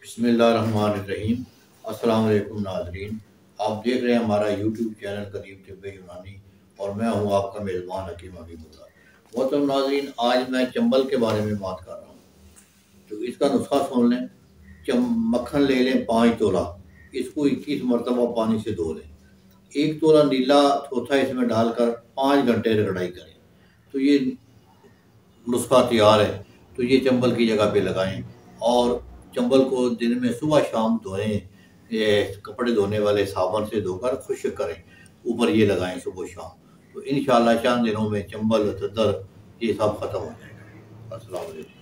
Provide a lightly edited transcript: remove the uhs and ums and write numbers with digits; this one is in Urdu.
بسم اللہ الرحمن الرحیم۔ السلام علیکم ناظرین، آپ دیکھ رہے ہیں ہمارا یوٹیوب چینل قدیم طب یونانی اور میں ہوں آپ کا میزبان حکیم حبیب اللہ۔ محترم ناظرین، آج میں چمبل کے بارے میں بات کر رہا ہوں۔ تو اس کا نسخہ سن لیں۔ مکھن لے لیں 5 تولہ، اس کو 21 مرتبہ پانی سے دھو لیں۔ 1 تولہ نیلا تھوتھا اس میں ڈال کر 5 گھنٹے رگڑائی کریں تو یہ نسخہ تیار ہے۔ تو یہ چمبل کی جگہ پہ لگائیں اور چمبل کو دن میں صبح شام دھوئیں، کپڑے دھونے والے صابن سے دھو کر خشک کریں، اوپر یہ لگائیں صبح شام۔ تو انشاءاللہ چند دنوں میں چمبل، ددر یہ سب ختم ہو جائے گا۔ السلام علیکم۔